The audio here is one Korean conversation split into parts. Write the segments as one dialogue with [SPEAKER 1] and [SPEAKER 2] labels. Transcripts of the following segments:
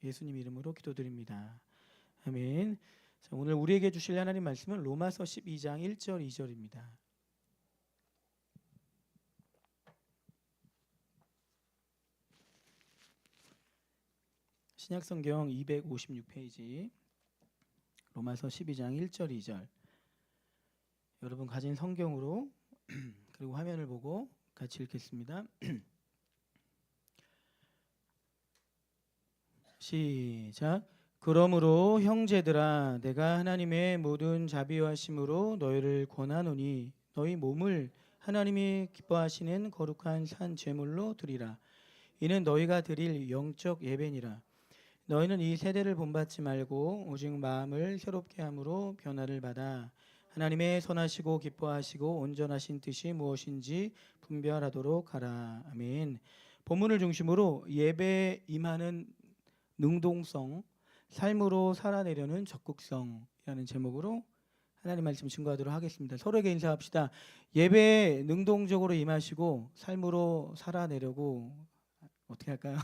[SPEAKER 1] 예수님 이름으로 기도드립니다. 아멘. 자, 오늘 우리에게 주실 하나님 말씀은 로마서 12장 1절 2절입니다. 신약성경 256페이지 로마서 12장 1절 2절. 여러분 가진 성경으로 그리고 화면을 보고 같이 읽겠습니다. 시작. 그러므로 형제들아 내가 하나님의 모든 자비하심으로 너희를 권하노니 너희 몸을 하나님이 기뻐하시는 거룩한 산 제물로 드리라. 이는 너희가 드릴 영적 예배니라. 너희는 이 세대를 본받지 말고 오직 마음을 새롭게 함으로 변화를 받아 하나님의 선하시고 기뻐하시고 온전하신 뜻이 무엇인지 분별하도록 하라. 아멘. 본문을 중심으로 예배에 임하는 능동성, 삶으로 살아내려는 적극성이라는 제목으로 하나님 말씀 증거하도록 하겠습니다. 서로에게 인사합시다. 예배에 능동적으로 임하시고 삶으로 살아내려고 어떻게 할까요?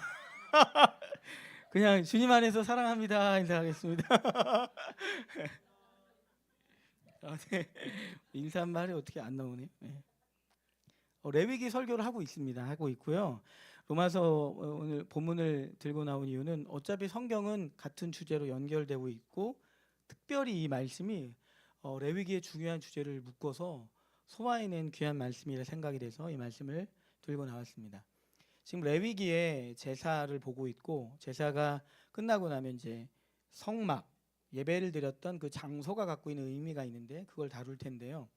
[SPEAKER 1] 그냥 주님 안에서 사랑합니다 인사하겠습니다. 네. 인사 말이 어떻게 안 나오네요. 네. 레위기 설교를 하고 있습니다. 하고 있고요. 로마서 오늘 본문을 들고 나온 이유는 어차피 성경은 같은 주제로 연결되고 있고 특별히 이 말씀이 레위기의 중요한 주제를 묶어서 소화해낸 귀한 말씀이라 생각이 돼서 이 말씀을 들고 나왔습니다. 지금 레위기의 제사를 보고 있고 제사가 끝나고 나면 이제 성막 예배를 드렸던 그 장소가 갖고 있는 의미가 있는데 그걸 다룰 텐데요.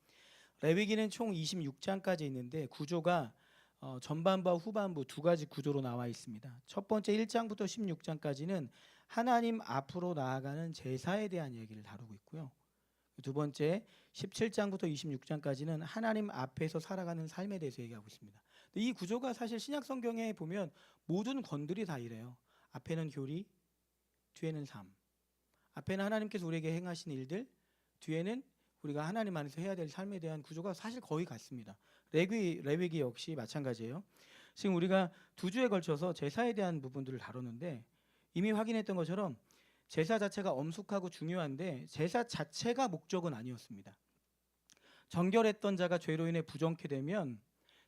[SPEAKER 1] 레위기는 총 26장까지 있는데 구조가 전반부와 후반부 두 가지 구조로 나와 있습니다. 첫 번째 1장부터 16장까지는 하나님 앞으로 나아가는 제사에 대한 얘기를 다루고 있고요. 두 번째 17장부터 26장까지는 하나님 앞에서 살아가는 삶에 대해서 얘기하고 있습니다. 이 구조가 사실 신약 성경에 보면 모든 권들이 다 이래요. 앞에는 교리, 뒤에는 삶. 앞에는 하나님께서 우리에게 행하신 일들, 뒤에는 우리가 하나님 안에서 해야 될 삶에 대한 구조가 사실 거의 같습니다. 레위기 역시 마찬가지예요. 지금 우리가 두 주에 걸쳐서 제사에 대한 부분들을 다뤘는데 이미 확인했던 것처럼 제사 자체가 엄숙하고 중요한데 제사 자체가 목적은 아니었습니다. 정결했던 자가 죄로 인해 부정케 되면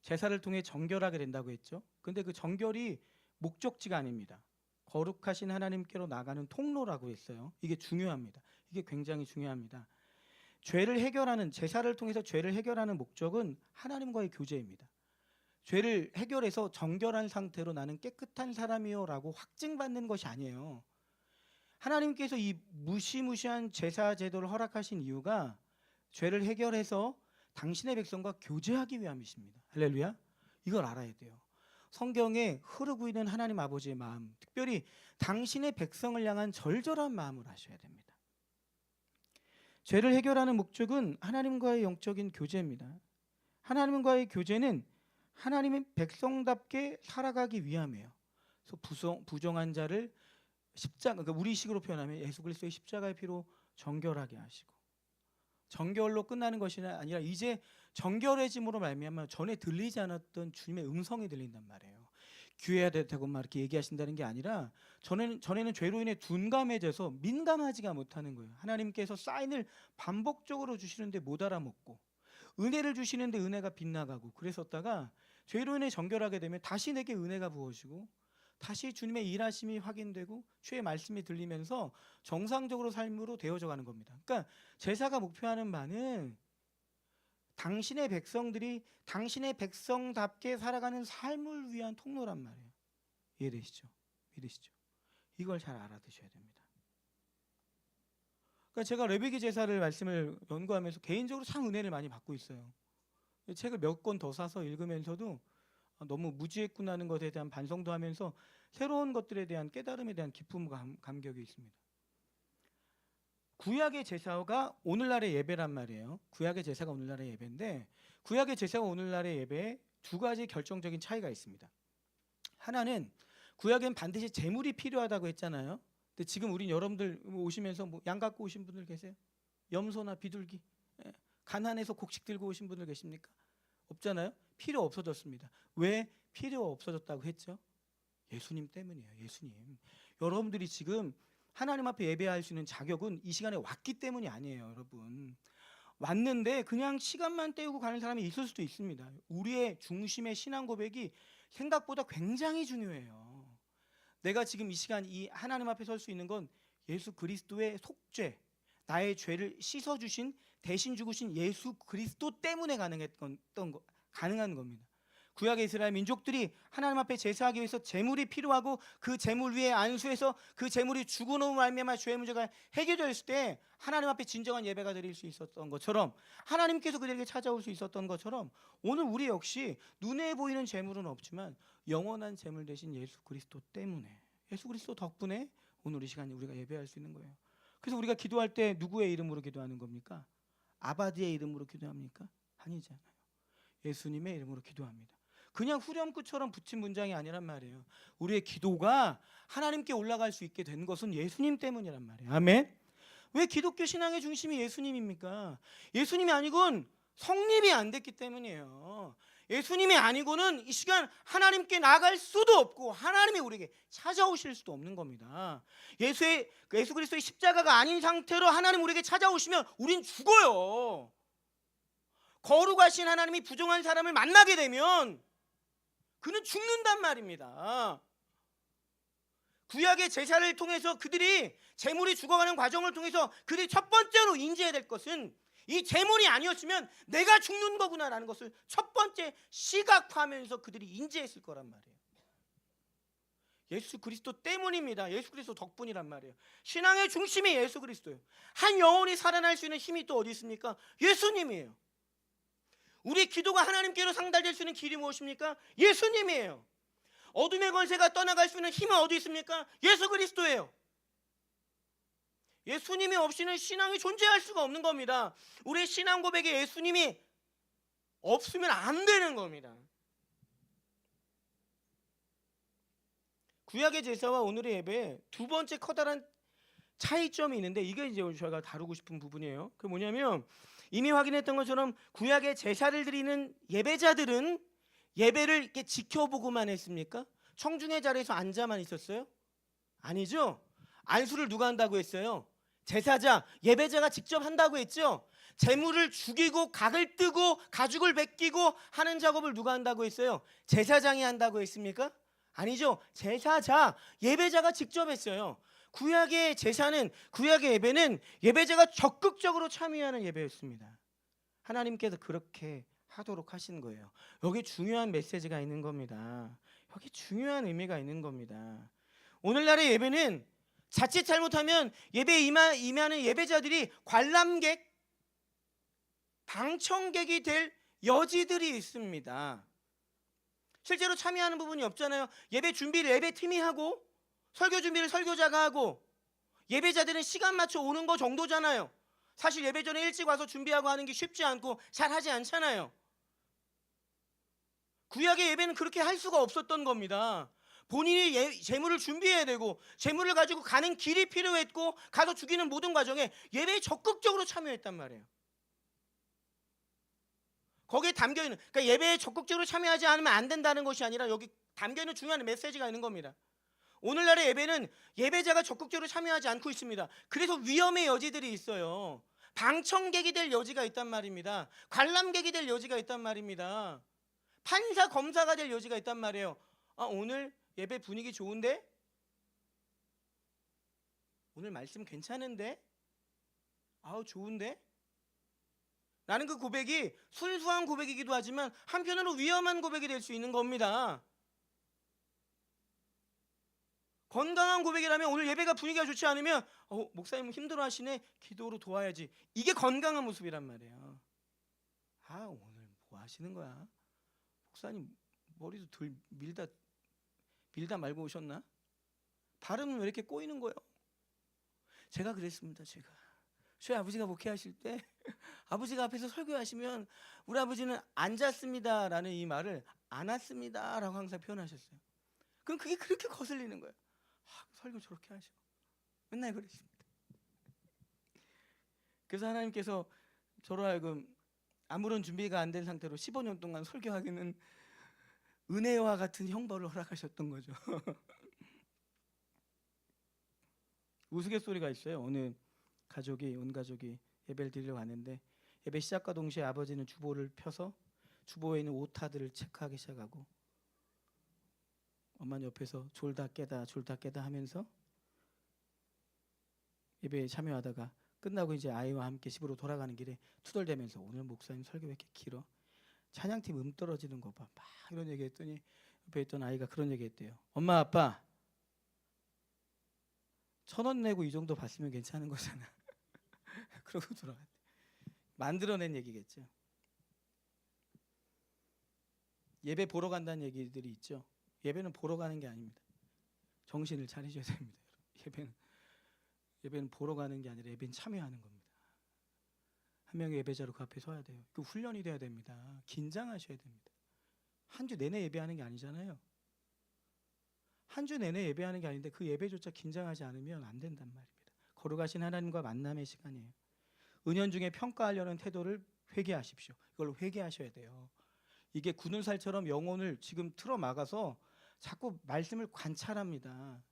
[SPEAKER 1] 제사를 통해 정결하게 된다고 했죠. 근데 그 정결이 목적지가 아닙니다. 거룩하신 하나님께로 나가는 통로라고 했어요. 이게 중요합니다. 이게 굉장히 중요합니다. 죄를 해결하는 제사를 통해서 죄를 해결하는 목적은 하나님과의 교제입니다. 죄를 해결해서 정결한 상태로 나는 깨끗한 사람이요라고 확증받는 것이 아니에요. 하나님께서 이 무시무시한 제사 제도를 허락하신 이유가 죄를 해결해서 당신의 백성과 교제하기 위함이십니다. 할렐루야. 이걸 알아야 돼요. 성경에 흐르고 있는 하나님 아버지의 마음, 특별히 당신의 백성을 향한 절절한 마음을 아셔야 됩니다. 죄를 해결하는 목적은 하나님과의 영적인 교제입니다. 하나님과의 교제는 하나님의 백성답게 살아가기 위함이에요. 그래서 부정한 자를 십자가, 그러니까 우리식으로 표현하면 예수 그리스도의 십자가의 피로 정결하게 하시고, 정결로 끝나는 것이 아니라 이제 정결해짐으로 말미암아 전에 들리지 않았던 주님의 음성이 들린단 말이에요. 귀해야 되고 막 이렇게 얘기하신다는 게 아니라 전에는 죄로 인해 둔감해져서 민감하지가 못하는 거예요. 하나님께서 사인을 반복적으로 주시는데 못 알아먹고 은혜를 주시는데 은혜가 빗나가고 그랬었다가 죄로 인해 정결하게 되면 다시 내게 은혜가 부어지고 다시 주님의 일하심이 확인되고 주의 말씀이 들리면서 정상적으로 삶으로 되어져 가는 겁니다. 그러니까 제사가 목표하는 바는 당신의 백성들이 당신의 백성답게 살아가는 삶을 위한 통로란 말이에요. 이해되시죠? 믿으시죠? 이걸 잘 알아두셔야 됩니다. 그러니까 제가 레위기 제사를 말씀을 연구하면서 개인적으로 참 은혜를 많이 받고 있어요. 책을 몇 권 더 사서 읽으면서도 너무 무지했구나는 것에 대한 반성도 하면서 새로운 것들에 대한 깨달음에 대한 기쁨과 감격이 있습니다. 구약의 제사가 오늘날의 예배란 말이에요. 구약의 제사가 오늘날의 예배인데 구약의 제사가 오늘날의 예배에 두 가지 결정적인 차이가 있습니다. 하나는 구약엔 반드시 제물이 필요하다고 했잖아요. 근데 지금 우린 여러분들 오시면서 뭐 양 갖고 오신 분들 계세요? 염소나 비둘기, 가난해서 곡식 들고 오신 분들 계십니까? 없잖아요. 필요 없어졌습니다. 왜 필요 없어졌다고 했죠? 예수님 때문이에요. 예수님. 여러분들이 지금 하나님 앞에 예배할 수 있는 자격은 이 시간에 왔기 때문이 아니에요, 여러분. 왔는데 그냥 시간만 때우고 가는 사람이 있을 수도 있습니다. 우리의 중심의 신앙 고백이 생각보다 굉장히 중요해요. 내가 지금 이 시간 이 하나님 앞에 설 수 있는 건 예수 그리스도의 속죄, 나의 죄를 씻어주신 대신 죽으신 예수 그리스도 때문에 가능한 겁니다. 구약의 이스라엘 민족들이 하나님 앞에 제사하기 위해서 제물이 필요하고 그 제물 위에 안수해서 그 제물이 죽어놓은 말미암아 죄의 문제가 해결됐을 때 하나님 앞에 진정한 예배가 드릴 수 있었던 것처럼, 하나님께서 그들에게 찾아올 수 있었던 것처럼, 오늘 우리 역시 눈에 보이는 제물은 없지만 영원한 제물 대신 예수 그리스도 때문에, 예수 그리스도 덕분에 오늘 이 시간에 우리가 예배할 수 있는 거예요. 그래서 우리가 기도할 때 누구의 이름으로 기도하는 겁니까? 아바디의 이름으로 기도합니까? 아니잖아요. 예수님의 이름으로 기도합니다. 그냥 후렴구처럼 붙인 문장이 아니란 말이에요. 우리의 기도가 하나님께 올라갈 수 있게 된 것은 예수님 때문이란 말이에요. 아멘. 왜 기독교 신앙의 중심이 예수님입니까? 예수님이 아니고는 성립이 안 됐기 때문이에요. 예수님이 아니고는 이 시간 하나님께 나아갈 수도 없고 하나님이 우리에게 찾아오실 수도 없는 겁니다. 예수 그리스도의 십자가가 아닌 상태로 하나님 우리에게 찾아오시면 우린 죽어요. 거룩하신 하나님이 부정한 사람을 만나게 되면 그는 죽는단 말입니다. 구약의 제사를 통해서 그들이 제물이 죽어가는 과정을 통해서 그들이 첫 번째로 인지해야 될 것은 이 제물이 아니었으면 내가 죽는 거구나라는 것을 첫 번째 시각화하면서 그들이 인지했을 거란 말이에요. 예수 그리스도 때문입니다. 예수 그리스도 덕분이란 말이에요. 신앙의 중심이 예수 그리스도예요. 한 영혼이 살아날 수 있는 힘이 또 어디 있습니까? 예수님이에요. 우리 기도가 하나님께로 상달될 수 있는 길이 무엇입니까? 예수님이에요. 어둠의 권세가 떠나갈 수 있는 힘은 어디 있습니까? 예수 그리스도예요. 예수님이 없이는 신앙이 존재할 수가 없는 겁니다. 우리의 신앙 고백에 예수님이 없으면 안 되는 겁니다. 구약의 제사와 오늘의 예배에 두 번째 커다란 차이점이 있는데, 이게 이제 저희가 다루고 싶은 부분이에요. 그게 뭐냐면, 이미 확인했던 것처럼 구약의 제사를 드리는 예배자들은 예배를 이렇게 지켜보고만 했습니까? 청중의 자리에서 앉아만 있었어요? 아니죠. 안수를 누가 한다고 했어요? 제사자, 예배자가 직접 한다고 했죠. 제물을 죽이고 각을 뜨고 가죽을 벗기고 하는 작업을 누가 한다고 했어요? 제사장이 한다고 했습니까? 아니죠. 제사자, 예배자가 직접 했어요. 구약의 제사는, 구약의 예배는 예배자가 적극적으로 참여하는 예배였습니다. 하나님께서 그렇게 하도록 하신 거예요. 여기 중요한 메시지가 있는 겁니다. 여기 중요한 의미가 있는 겁니다. 오늘날의 예배는 자칫 잘못하면 예배에 임하는 예배자들이 관람객, 방청객이 될 여지들이 있습니다. 실제로 참여하는 부분이 없잖아요. 예배 준비를 예배팀이 하고 설교 준비를 설교자가 하고 예배자들은 시간 맞춰 오는 거 정도잖아요. 사실 예배 전에 일찍 와서 준비하고 하는 게 쉽지 않고 잘 하지 않잖아요. 구약의 예배는 그렇게 할 수가 없었던 겁니다. 본인이 제물을 준비해야 되고 제물을 가지고 가는 길이 필요했고 가서 죽이는 모든 과정에 예배에 적극적으로 참여했단 말이에요. 거기에 담겨있는, 그러니까 예배에 적극적으로 참여하지 않으면 안 된다는 것이 아니라 여기 담겨있는 중요한 메시지가 있는 겁니다. 오늘날의 예배는 예배자가 적극적으로 참여하지 않고 있습니다. 그래서 위험의 여지들이 있어요. 방청객이 될 여지가 있단 말입니다. 관람객이 될 여지가 있단 말입니다. 판사, 검사가 될 여지가 있단 말이에요. 오늘 예배 분위기 좋은데? 오늘 말씀 괜찮은데? 좋은데? 나는 그 고백이 순수한 고백이기도 하지만 한편으로 위험한 고백이 될 수 있는 겁니다. 건강한 고백이라면 오늘 예배가 분위기가 좋지 않으면 목사님 힘들어하시네, 기도로 도와야지. 이게 건강한 모습이란 말이에요. 오늘 뭐 하시는 거야? 목사님 머리도 덜 밀다 말고 오셨나? 발음은 왜 이렇게 꼬이는 거예요? 제가 그랬습니다. 저희 아버지가 목회하실 때 아버지가 앞에서 설교하시면 우리 아버지는 앉았습니다 라는 이 말을 안 왔습니다 라고 항상 표현하셨어요. 그럼 그게 그렇게 거슬리는 거예요. 설교 저렇게 하셔. 맨날 그랬습니다. 그래서 하나님께서 저로 하여금 아무런 준비가 안 된 상태로 15년 동안 설교하기는 은혜와 같은 형벌을 허락하셨던 거죠. 우스갯소리가 있어요. 어느 가족이 온 가족이 예배를 드리러 왔는데 예배 시작과 동시에 아버지는 주보를 펴서 주보에 있는 오타들을 체크하기 시작하고 엄마는 옆에서 졸다 깨다 하면서 예배에 참여하다가 끝나고 이제 아이와 함께 집으로 돌아가는 길에 투덜대면서 오늘 목사님 설교 왜 이렇게 길어? 찬양팀 떨어지는 거 봐. 막 이런 얘기 했더니 옆에 있던 아이가 그런 얘기 했대요. 엄마 아빠 1,000원 내고 이 정도 봤으면 괜찮은 거잖아. 그러고 돌아갔대. 만들어낸 얘기겠죠. 예배 보러 간다는 얘기들이 있죠. 예배는 보러 가는 게 아닙니다. 정신을 차리셔야 됩니다. 예배는 보러 가는 게 아니라 예배는 참여하는 겁니다. 한 명의 예배자로 그 앞에 서야 돼요. 그 훈련이 돼야 됩니다. 긴장하셔야 됩니다. 한 주 내내 예배하는 게 아니잖아요. 한 주 내내 예배하는 게 아닌데 그 예배조차 긴장하지 않으면 안 된단 말입니다. 거룩하신 하나님과 만남의 시간이에요. 은연중에 평가하려는 태도를 회개하십시오. 이걸 회개하셔야 돼요. 이게 굳은 살처럼 영혼을 지금 틀어막아서 자꾸 말씀을 관찰합니다.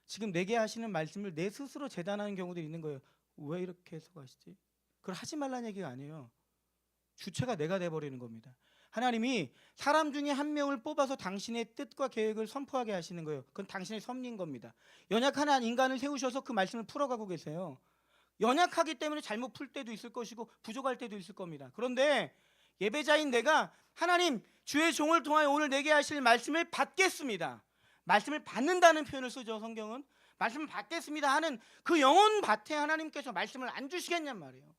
[SPEAKER 1] 지금 내게 하시는 말씀을 내 스스로 재단하는 경우도 있는 거예요. 왜 이렇게 해석하시지? 그걸 하지 말라는 얘기가 아니에요. 주체가 내가 돼버리는 겁니다. 하나님이 사람 중에 한 명을 뽑아서 당신의 뜻과 계획을 선포하게 하시는 거예요. 그건 당신의 섭리인 겁니다. 연약한 한 인간을 세우셔서 그 말씀을 풀어가고 계세요. 연약하기 때문에 잘못 풀 때도 있을 것이고 부족할 때도 있을 겁니다. 그런데 예배자인 내가 하나님 주의 종을 통하여 오늘 내게 하실 말씀을 받겠습니다. 말씀을 받는다는 표현을 쓰죠. 성경은 말씀을 받겠습니다 하는 그 영혼 밭에 하나님께서 말씀을 안 주시겠냔 말이에요.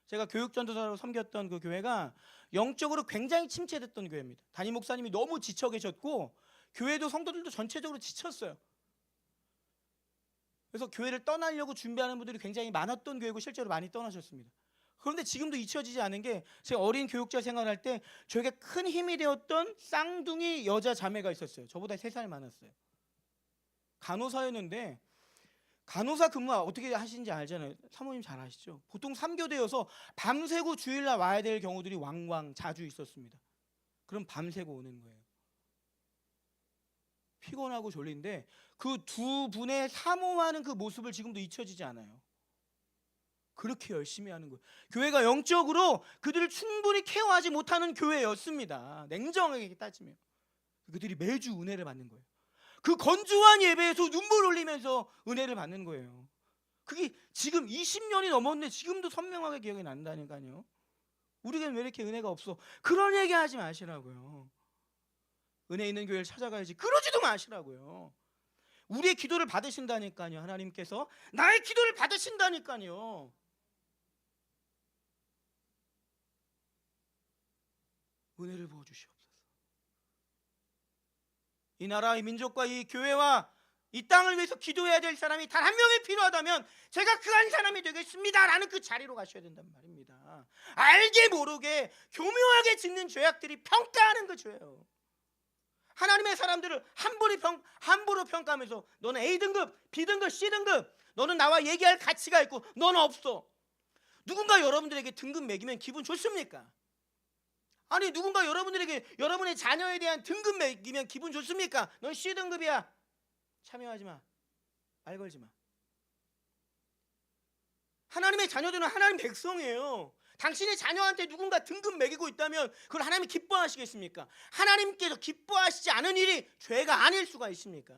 [SPEAKER 1] 제가 교육전도사로 섬겼던 그 교회가 영적으로 굉장히 침체됐던 교회입니다. 담임 목사님이 너무 지쳐 계셨고 교회도 성도들도 전체적으로 지쳤어요. 그래서 교회를 떠나려고 준비하는 분들이 굉장히 많았던 교회고 실제로 많이 떠나셨습니다. 그런데 지금도 잊혀지지 않은 게 제가 어린 교육자 생활할 때 저에게 큰 힘이 되었던 쌍둥이 여자 자매가 있었어요. 저보다 3살 많았어요. 간호사였는데 간호사 근무 어떻게 하시는지 알잖아요. 사모님 잘 아시죠? 보통 3교대여서 밤새고 주일날 와야 될 경우들이 왕왕 자주 있었습니다. 그럼 밤새고 오는 거예요. 피곤하고 졸린데 그 두 분의 사모하는 그 모습을 지금도 잊혀지지 않아요. 그렇게 열심히 하는 거예요. 교회가 영적으로 그들을 충분히 케어하지 못하는 교회였습니다. 냉정하게 따지면 그들이 매주 은혜를 받는 거예요. 그 건조한 예배에서 눈물 흘리면서 은혜를 받는 거예요. 그게 지금 20년이 넘었는데 지금도 선명하게 기억이 난다니까요. 우리에게는 왜 이렇게 은혜가 없어? 그런 얘기 하지 마시라고요. 은혜 있는 교회를 찾아가야지. 그러지도 마시라고요. 우리의 기도를 받으신다니까요. 하나님께서 나의 기도를 받으신다니까요. 은혜를 부어주시옵소서. 이 나라, 이 민족과 이 교회와 이 땅을 위해서 기도해야 될 사람이 단 한 명이 필요하다면 제가 그 한 사람이 되겠습니다 라는 그 자리로 가셔야 된단 말입니다. 알게 모르게 교묘하게 짓는 죄악들이 평가하는 그 죄예요. 하나님의 사람들을 함부로 평가하면서 너는 A등급, B등급, C등급, 너는 나와 얘기할 가치가 있고 너는 없어. 누군가 여러분들에게 등급 매기면 기분 좋습니까? 아니 누군가 여러분들에게 여러분의 자녀에 대한 등급 매기면 기분 좋습니까? 넌 C등급이야. 참여하지 마. 말 걸지 마. 하나님의 자녀들은 하나님 백성이에요. 당신의 자녀한테 누군가 등급 매기고 있다면 그걸 하나님이 기뻐하시겠습니까? 하나님께서 기뻐하시지 않은 일이 죄가 아닐 수가 있습니까?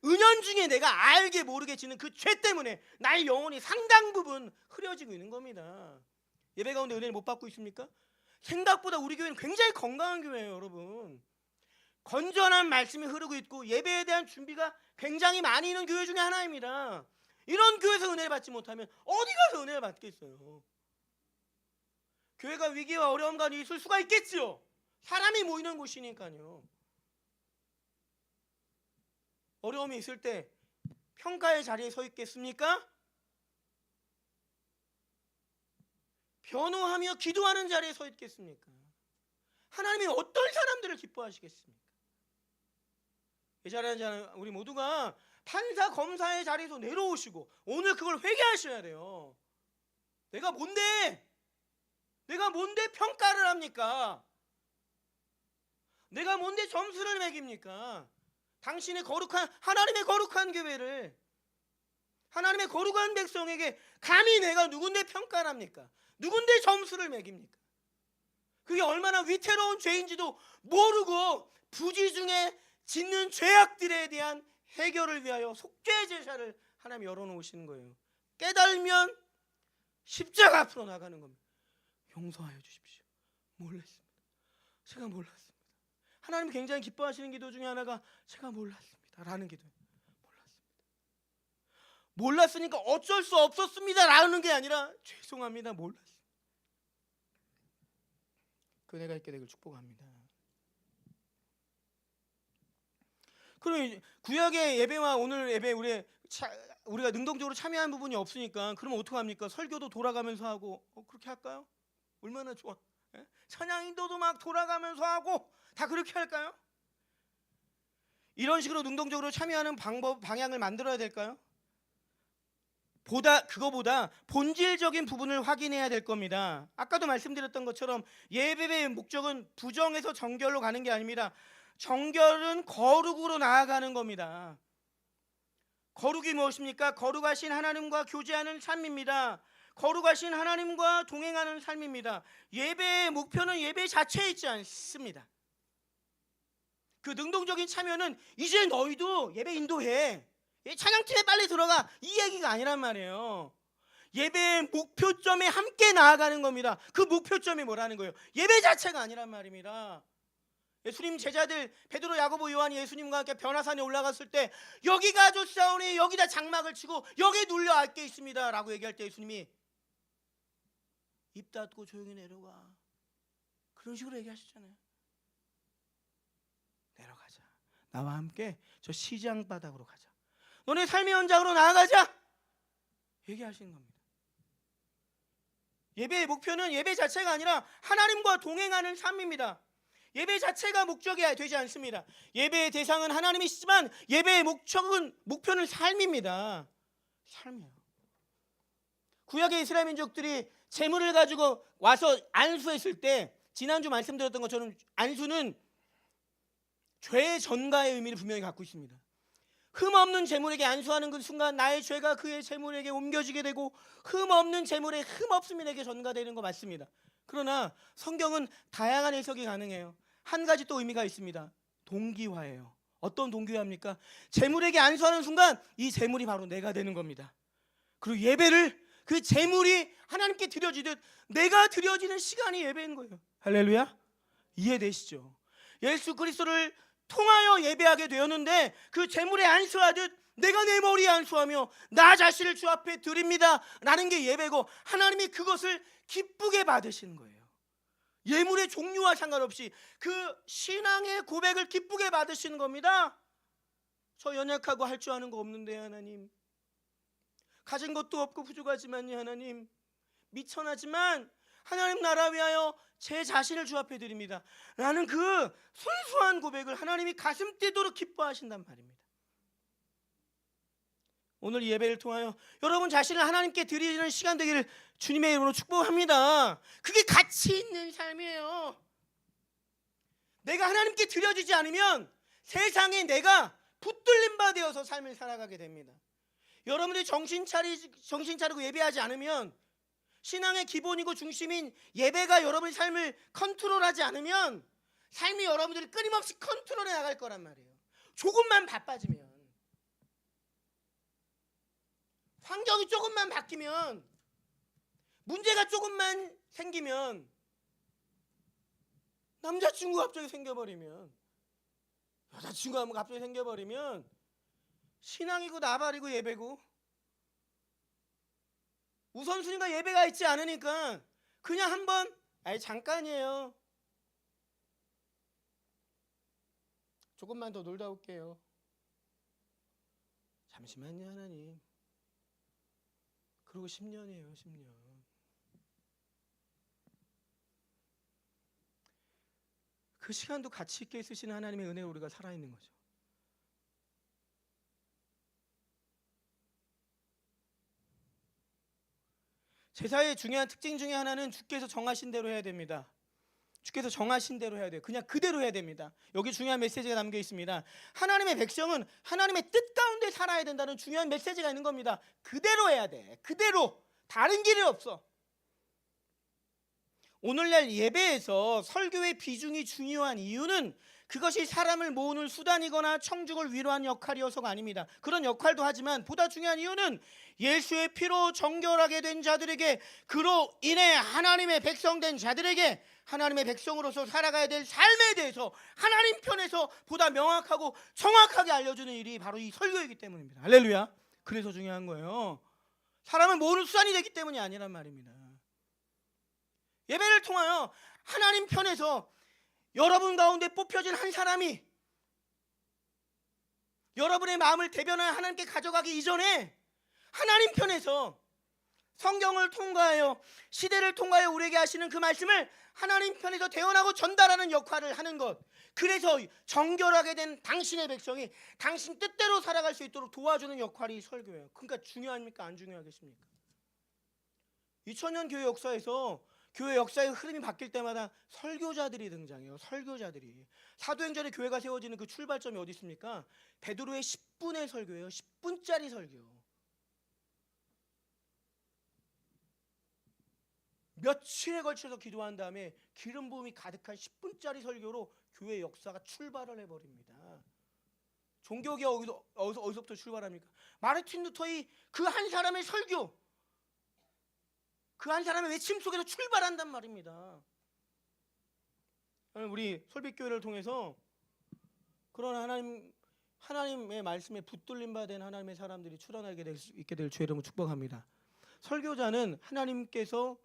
[SPEAKER 1] 은연중에 내가 알게 모르게 짓는 그 죄 때문에 나의 영혼이 상당 부분 흐려지고 있는 겁니다. 예배 가운데 은혜를 못 받고 있습니까? 생각보다 우리 교회는 굉장히 건강한 교회예요, 여러분. 건전한 말씀이 흐르고 있고 예배에 대한 준비가 굉장히 많이 있는 교회 중에 하나입니다. 이런 교회에서 은혜를 받지 못하면 어디 가서 은혜를 받겠어요? 교회가 위기와 어려움과 있을 수가 있겠지요. 사람이 모이는 곳이니까요. 어려움이 있을 때 평가의 자리에 서 있겠습니까? 변호하며 기도하는 자리에 서 있겠습니까? 하나님이 어떤 사람들을 기뻐하시겠습니까? 이 자리에 우리 모두가 판사 검사의 자리에서 내려오시고 오늘 그걸 회개하셔야 돼요. 내가 뭔데 평가를 합니까? 내가 뭔데 점수를 매깁니까? 당신의 거룩한 하나님의 거룩한 교회를 하나님의 거룩한 백성에게 감히 내가 누군데 평가를 합니까? 누군데 점수를 매깁니까? 그게 얼마나 위태로운 죄인지도 모르고 부지 중에 짓는 죄악들에 대한 해결을 위하여 속죄 제사를 하나님 열어놓으시는 거예요. 깨달으면 십자가 앞으로 나가는 겁니다. 용서하여 주십시오. 몰랐습니다. 제가 몰랐습니다. 하나님 굉장히 기뻐하시는 기도 중에 하나가 제가 몰랐습니다 라는 기도예요. 몰랐으니까 어쩔 수 없었습니다 라는 게 아니라 죄송합니다, 몰랐습니다. 그 은혜가 있게 되길 축복합니다. 그럼 구약의 예배와 오늘 예배 우리가 능동적으로 참여한 부분이 없으니까 그럼 어떡합니까? 설교도 돌아가면서 하고 그렇게 할까요? 얼마나 좋아. 예? 찬양인도도 막 돌아가면서 하고 다 그렇게 할까요? 이런 식으로 능동적으로 참여하는 방향을 만들어야 될까요? 그거보다 본질적인 부분을 확인해야 될 겁니다. 아까도 말씀드렸던 것처럼 예배의 목적은 부정에서 정결로 가는 게 아닙니다. 정결은 거룩으로 나아가는 겁니다. 거룩이 무엇입니까? 거룩하신 하나님과 교제하는 삶입니다. 거룩하신 하나님과 동행하는 삶입니다. 예배의 목표는 예배 자체에 있지 않습니다. 그 능동적인 참여는 이제 너희도 예배 인도해, 찬양팀에 빨리 들어가, 이 얘기가 아니란 말이에요. 예배의 목표점에 함께 나아가는 겁니다. 그 목표점이 뭐라는 거예요? 예배 자체가 아니란 말입니다. 예수님 제자들 베드로, 야고보, 요한이 예수님과 함께 변화산에 올라갔을 때 여기가 좋사오니 여기다 장막을 치고 여기 눌려 앉게 있습니다 라고 얘기할 때 예수님이 입 닫고 조용히 내려가, 그런 식으로 얘기하셨잖아요. 내려가자, 나와 함께 저 시장 바닥으로 가자, 너네 삶의 현장으로 나아가자 얘기하시는 겁니다. 예배의 목표는 예배 자체가 아니라 하나님과 동행하는 삶입니다. 예배 자체가 목적이 되지 않습니다. 예배의 대상은 하나님이시지만 예배의 목표는 삶입니다. 삶이에요. 구약의 이스라엘 민족들이 제물을 가지고 와서 안수했을 때, 지난주 말씀드렸던 것처럼 안수는 죄 전가의 의미를 분명히 갖고 있습니다. 흠없는 제물에게 안수하는 그 순간 나의 죄가 그의 제물에게 옮겨지게 되고 흠없는 제물에 흠없음에게 전가되는 거 맞습니다. 그러나 성경은 다양한 해석이 가능해요. 한 가지 또 의미가 있습니다. 동기화예요. 어떤 동기화입니까? 제물에게 안수하는 순간 이 제물이 바로 내가 되는 겁니다. 그리고 예배를 그 제물이 하나님께 드려지듯 내가 드려지는 시간이 예배인 거예요. 할렐루야? 이해되시죠? 예수 그리스도를 통하여 예배하게 되었는데 그 제물에 안수하듯 내가 내 머리에 안수하며 나 자신을 주 앞에 드립니다 라는 게 예배고, 하나님이 그것을 기쁘게 받으시는 거예요. 예물의 종류와 상관없이 그 신앙의 고백을 기쁘게 받으시는 겁니다. 저 연약하고 할 줄 아는 거 없는데 하나님, 가진 것도 없고 부족하지만요 하나님, 미천하지만 하나님 나라 위하여 제 자신을 주 앞에 드립니다 라는 그 순수한 고백을 하나님이 가슴 뛰도록 기뻐하신단 말입니다. 오늘 이 예배를 통하여 여러분 자신을 하나님께 드리는 시간 되기를 주님의 이름으로 축복합니다. 그게 가치 있는 삶이에요. 내가 하나님께 드려지지 않으면 세상에 내가 붙들림 바 되어서 삶을 살아가게 됩니다. 여러분들이 정신 차리고 예배하지 않으면, 신앙의 기본이고 중심인 예배가 여러분의 삶을 컨트롤하지 않으면 삶이 여러분들이 끊임없이 컨트롤해 나갈 거란 말이에요. 조금만 바빠지면, 환경이 조금만 바뀌면, 문제가 조금만 생기면, 남자친구가 갑자기 생겨버리면, 여자친구가 갑자기 생겨버리면 신앙이고 나발이고 예배고 우선순위가 예배가 있지 않으니까 그냥 한번 잠깐이에요, 조금만 더 놀다 올게요, 잠시만요 하나님, 그리고 10년이에요 10년. 그 시간도 가치 있게 쓰시는 하나님의 은혜로 우리가 살아있는 거죠. 제사의 중요한 특징 중에 하나는 주께서 정하신 대로 해야 됩니다. 주께서 정하신 대로 해야 돼요. 그냥 그대로 해야 됩니다. 여기 중요한 메시지가 담겨 있습니다. 하나님의 백성은 하나님의 뜻 가운데 살아야 된다는 중요한 메시지가 있는 겁니다. 그대로 해야 돼. 그대로. 다른 길이 없어. 오늘날 예배에서 설교의 비중이 중요한 이유는 그것이 사람을 모으는 수단이거나 청중을 위로하는 역할이어서가 아닙니다. 그런 역할도 하지만 보다 중요한 이유는 예수의 피로 정결하게 된 자들에게, 그로 인해 하나님의 백성된 자들에게 하나님의 백성으로서 살아가야 될 삶에 대해서 하나님 편에서 보다 명확하고 정확하게 알려주는 일이 바로 이 설교이기 때문입니다. 할렐루야. 그래서 중요한 거예요. 사람을 모으는 수단이 되기 때문이 아니란 말입니다. 예배를 통하여 하나님 편에서 여러분 가운데 뽑혀진 한 사람이 여러분의 마음을 대변하여 하나님께 가져가기 이전에 하나님 편에서 성경을 통과하여 시대를 통과하여 우리에게 하시는 그 말씀을 하나님 편에서 대언하고 전달하는 역할을 하는 것, 그래서 정결하게 된 당신의 백성이 당신 뜻대로 살아갈 수 있도록 도와주는 역할이 설교예요. 그러니까 중요합니까? 안 중요하겠습니까? 2000년 교회 역사에서 교회 역사의 흐름이 바뀔 때마다 설교자들이 등장해요. 설교자들이. 사도행전에 교회가 세워지는 그 출발점이 어디 있습니까? 베드로의 10분의 설교예요. 10분짜리 설교. 며칠에 걸쳐서 기도한 다음에 기름 부음이 가득한 10분짜리 설교로 교회 역사가 출발을 해버립니다. 종교개혁 어디서부터 출발합니까? 마르틴 루터의 그 한 사람의 설교, 그 한 사람의 외침 속에서 출발한단 말입니다. 우리 솔빛교회를 통해서 그런 하나님의 말씀에 붙들림 받은 하나님의 사람들이 출현하게 될 수 있게 될 주의 이름으로 축복합니다. 설교자는 하나님께서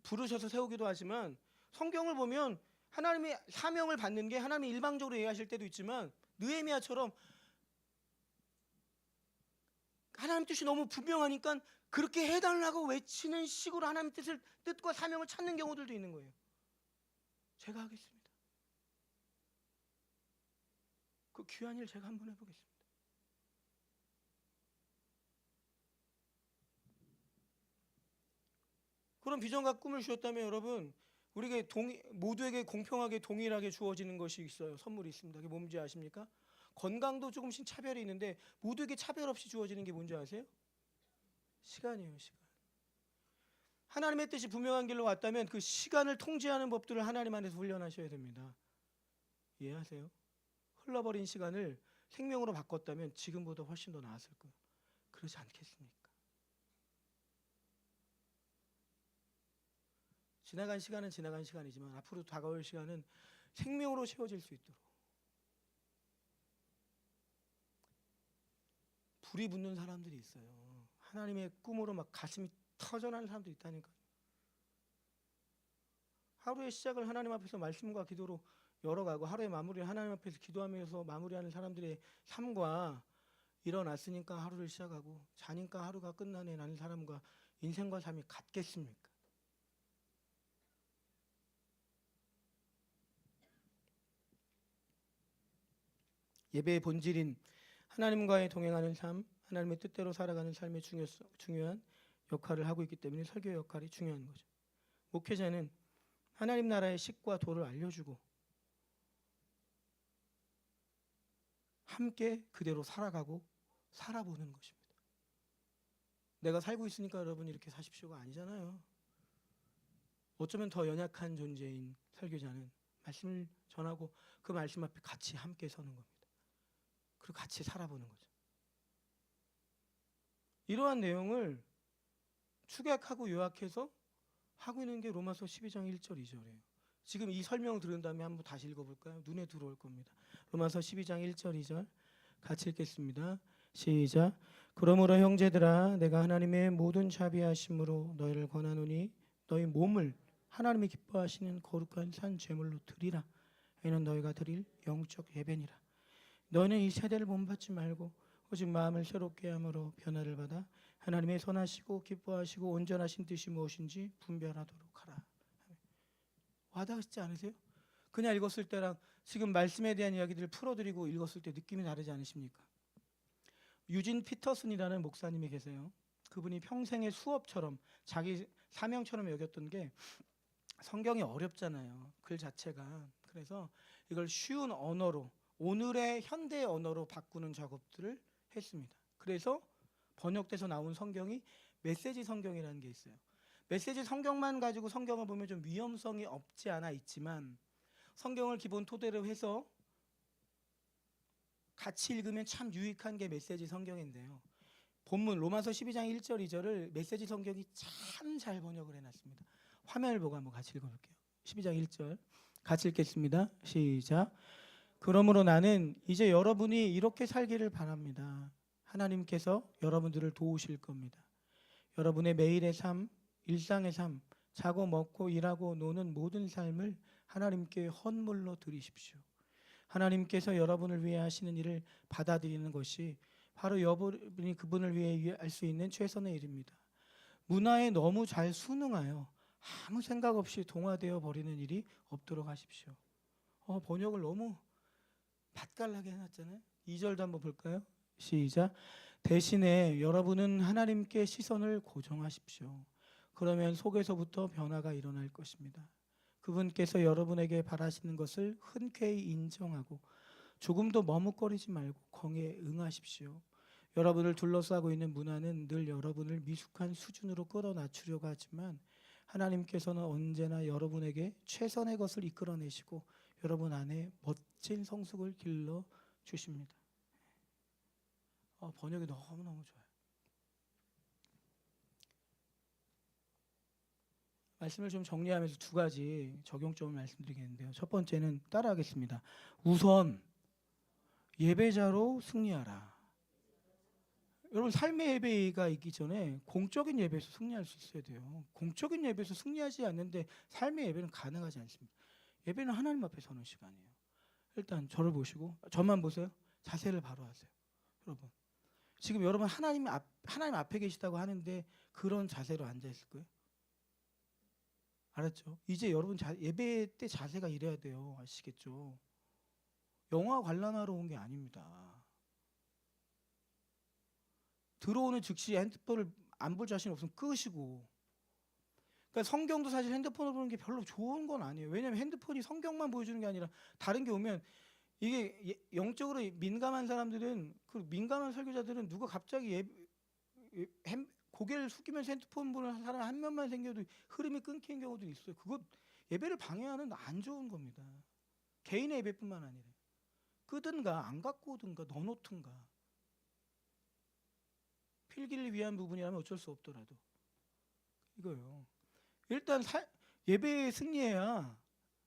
[SPEAKER 1] 부르셔서 세우기도 하지만 성경을 보면 하나님의 사명을 받는 게 하나님이 일방적으로 얘기하실 때도 있지만 느헤미야처럼 하나님 뜻이 너무 분명하니까 그렇게 해달라고 외치는 식으로 하나님 뜻과 사명을 찾는 경우들도 있는 거예요. 제가 하겠습니다. 그 귀한 일 제가 한번 해보겠습니다. 그런 비전과 꿈을 주셨다면 여러분, 우리에게 모두에게 공평하게 동일하게 주어지는 것이 있어요. 선물이 있습니다. 그게 뭔지 아십니까? 건강도 조금씩 차별이 있는데 모두에게 차별 없이 주어지는 게 뭔지 아세요? 시간이에요. 시간. 하나님의 뜻이 분명한 길로 왔다면 그 시간을 통제하는 법들을 하나님 안에서 훈련하셔야 됩니다. 이해하세요? 흘러버린 시간을 생명으로 바꿨다면 지금보다 훨씬 더 나았을 거예요. 그렇지 않겠습니까? 지나간 시간은 지나간 시간이지만 앞으로 다가올 시간은 생명으로 채워질 수 있도록. 불이 붙는 사람들이 있어요. 하나님의 꿈으로 막 가슴이 터져나는 사람들이 있다니까요. 하루의 시작을 하나님 앞에서 말씀과 기도로 열어가고 하루의 마무리를 하나님 앞에서 기도하면서 마무리하는 사람들의 삶과 일어났으니까 하루를 시작하고 자니까 하루가 끝나네 라는 사람과 인생과 삶이 같겠습니까? 예배의 본질인 하나님과의 동행하는 삶, 하나님의 뜻대로 살아가는 삶의 중요한 역할을 하고 있기 때문에 설교의 역할이 중요한 거죠. 목회자는 하나님 나라의 식과 도를 알려주고 함께 그대로 살아가고 살아보는 것입니다. 내가 살고 있으니까 여러분이 이렇게 사십시오가 아니잖아요. 어쩌면 더 연약한 존재인 설교자는 말씀을 전하고 그 말씀 앞에 같이 함께 서는 겁니다. 그리고 같이 살아보는 거죠. 이러한 내용을 축약하고 요약해서 하고 있는 게 로마서 12장 1절 2절이에요. 지금 이 설명을 들은 다음에 한번 다시 읽어볼까요? 눈에 들어올 겁니다. 로마서 12장 1절 2절 같이 읽겠습니다. 시작. 그러므로 형제들아 내가 하나님의 모든 자비하심으로 너희를 권하노니 너희 몸을 하나님이 기뻐하시는 거룩한 산 제물로 드리라. 이는 너희가 드릴 영적 예배니라. 너희는 이 세대를 본받지 말고 오직 마음을 새롭게 함으로 변화를 받아 하나님의 선하시고 기뻐하시고 온전하신 뜻이 무엇인지 분별하도록 하라. 와닿으시지 않으세요? 그냥 읽었을 때랑 지금 말씀에 대한 이야기들을 풀어드리고 읽었을 때 느낌이 다르지 않으십니까? 유진 피터슨이라는 목사님이 계세요. 그분이 평생의 수업처럼 자기 사명처럼 여겼던 게 성경이 어렵잖아요. 글 자체가. 그래서 이걸 쉬운 언어로 오늘의 현대 언어로 바꾸는 작업들을 했습니다. 그래서 번역돼서 나온 성경이 메시지 성경이라는 게 있어요. 메시지 성경만 가지고 성경을 보면 좀 위험성이 없지 않아 있지만 성경을 기본 토대로 해서 같이 읽으면 참 유익한 게 메시지 성경인데요. 본문 로마서 12장 1절 2절을 메시지 성경이 참 잘 번역을 해놨습니다. 화면을 보고 한번 같이 읽어볼게요. 12장 1절 같이 읽겠습니다. 시작. 그러므로 나는 이제 여러분이 이렇게 살기를 바랍니다. 하나님께서 여러분들을 도우실 겁니다. 여러분의 매일의 삶, 일상의 삶, 자고 먹고 일하고 노는 모든 삶을 하나님께 헌물로 드리십시오. 하나님께서 여러분을 위해 하시는 일을 받아들이는 것이 바로 여러분이 그분을 위해 할 수 있는 최선의 일입니다. 문화에 너무 잘 순응하여 아무 생각 없이 동화되어 버리는 일이 없도록 하십시오. 번역을 너무 맛깔나게 해놨잖아요. 2절도 한번 볼까요? 시작. 대신에 여러분은 하나님께 시선을 고정하십시오. 그러면 속에서부터 변화가 일어날 것입니다. 그분께서 여러분에게 바라시는 것을 흔쾌히 인정하고 조금도 머뭇거리지 말고 공에 응하십시오. 여러분을 둘러싸고 있는 문화는 늘 여러분을 미숙한 수준으로 끌어낮추려고 하지만 하나님께서는 언제나 여러분에게 최선의 것을 이끌어내시고 여러분 안에 멋진 성숙을 길러 주십니다. 번역이 너무너무 좋아요. 말씀을 좀 정리하면서 두 가지 적용점을 말씀드리겠는데요. 첫 번째는 따라하겠습니다. 우선 예배자로 승리하라. 여러분 삶의 예배가 있기 전에 공적인 예배에서 승리할 수 있어야 돼요. 공적인 예배에서 승리하지 않는데 삶의 예배는 가능하지 않습니다. 예배는 하나님 앞에 서는 시간이에요. 일단 저를 보시고 저만 보세요. 자세를 바로 하세요. 여러분 지금 여러분 하나님 앞에 계시다고 하는데 그런 자세로 앉아 있을 거예요? 알았죠? 이제 여러분 예배 때 자세가 이래야 돼요. 아시겠죠? 영화 관람하러 온 게 아닙니다. 들어오는 즉시 핸드폰을 안 볼 자신 없으면 끄시고. 그러니까 성경도 사실 핸드폰으로 보는 게 별로 좋은 건 아니에요. 왜냐하면 핸드폰이 성경만 보여주는 게 아니라 다른 게 오면 이게 영적으로 민감한 사람들은 그 민감한 설교자들은 누가 갑자기 고개를 숙이면서 핸드폰 보는 사람 한 명만 생겨도 흐름이 끊기는 경우도 있어요. 그거 예배를 방해하는 안 좋은 겁니다. 개인의 예배뿐만 아니라 끄든가 안 갖고 오든가 넣어놓든가 필기를 위한 부분이라면 어쩔 수 없더라도 이거요. 일단 예배에 승리해야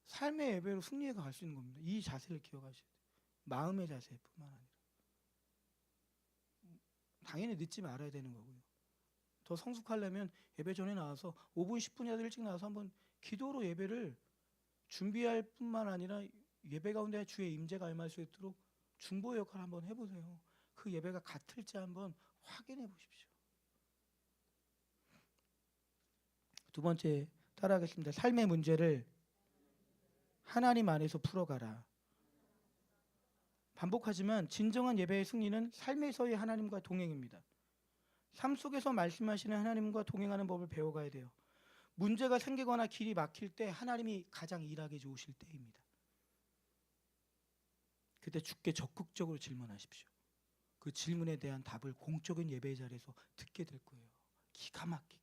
[SPEAKER 1] 삶의 예배로 승리해가 갈 수 있는 겁니다. 이 자세를 기억하셔야 돼요. 마음의 자세뿐만 아니라 당연히 늦지 말아야 되는 거고요. 더 성숙하려면 예배 전에 나와서 5분 10분이라도 일찍 나와서 한번 기도로 예배를 준비할 뿐만 아니라 예배 가운데 주의 임재가 임할 수 있도록 중보 역할을 한번 해보세요. 그 예배가 같을지 한번 확인해 보십시오. 두 번째 따라하겠습니다. 삶의 문제를 하나님 안에서 풀어가라. 반복하지만 진정한 예배의 승리는 삶에서의 하나님과 동행입니다. 삶 속에서 말씀하시는 하나님과 동행하는 법을 배워가야 돼요. 문제가 생기거나 길이 막힐 때 하나님이 가장 일하기 좋으실 때입니다. 그때 주께 적극적으로 질문하십시오. 그 질문에 대한 답을 공적인 예배의 자리에서 듣게 될 거예요. 기가 막히게.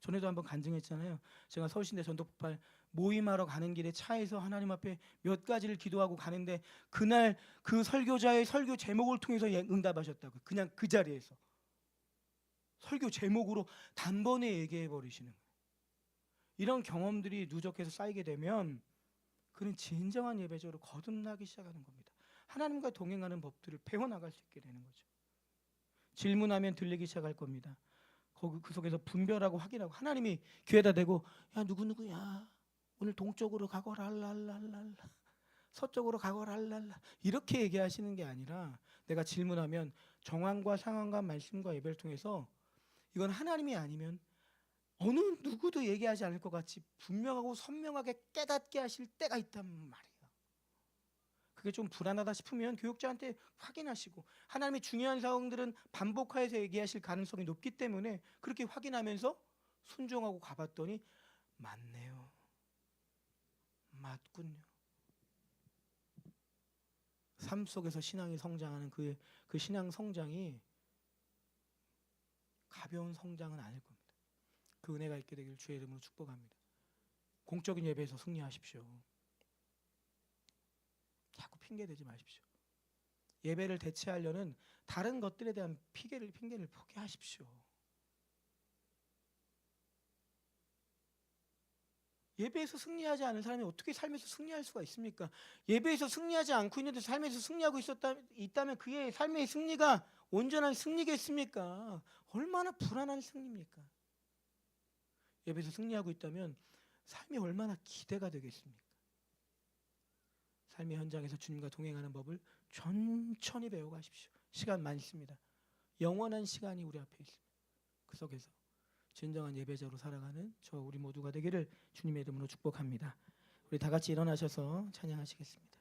[SPEAKER 1] 전에도 한번 간증했잖아요. 제가 서울신대 전도폭발 모임하러 가는 길에 차에서 하나님 앞에 몇 가지를 기도하고 가는데 그날 그 설교자의 설교 제목을 통해서 응답하셨다고요. 그냥 그 자리에서 설교 제목으로 단번에 얘기해 버리시는 거예요. 이런 경험들이 누적해서 쌓이게 되면 그는 진정한 예배자로 거듭나기 시작하는 겁니다. 하나님과 동행하는 법들을 배워나갈 수 있게 되는 거죠. 질문하면 들리기 시작할 겁니다. 그 속에서 분별하고 확인하고 하나님이 귀에다 대고 야 누구누구야 오늘 동쪽으로 가거라 알랄랄랄 서쪽으로 가거라 알랄라 이렇게 얘기하시는 게 아니라 내가 질문하면 정황과 상황과 말씀과 예배를 통해서 이건 하나님이 아니면 어느 누구도 얘기하지 않을 것 같이 분명하고 선명하게 깨닫게 하실 때가 있단 말이에요. 그게 좀 불안하다 싶으면 교육자한테 확인하시고 하나님의 중요한 사항들은 반복하여서 얘기하실 가능성이 높기 때문에 그렇게 확인하면서 순종하고 가봤더니 맞네요. 맞군요. 삶 속에서 신앙이 성장하는 그 신앙 성장이 가벼운 성장은 아닐 겁니다. 그 은혜가 있게 되길 주의 이름으로 축복합니다. 공적인 예배에서 승리하십시오. 자꾸 핑계 대지 마십시오. 예배를 대체하려는 다른 것들에 대한 핑계를 포기하십시오. 예배에서 승리하지 않은 사람이 어떻게 삶에서 승리할 수가 있습니까? 예배에서 승리하지 않고 있는데 삶에서 승리하고 있다면 그의 삶의 승리가 온전한 승리겠습니까? 얼마나 불안한 승리입니까? 예배에서 승리하고 있다면 삶이 얼마나 기대가 되겠습니까? 삶의 현장에서 주님과 동행하는 법을 천천히 배워가십시오. 시간 많습니다. 영원한 시간이 우리 앞에 있습니다. 그 속에서 진정한 예배자로 살아가는 우리 모두가 되기를 주님의 이름으로 축복합니다. 우리 다 같이 일어나셔서 찬양하시겠습니다.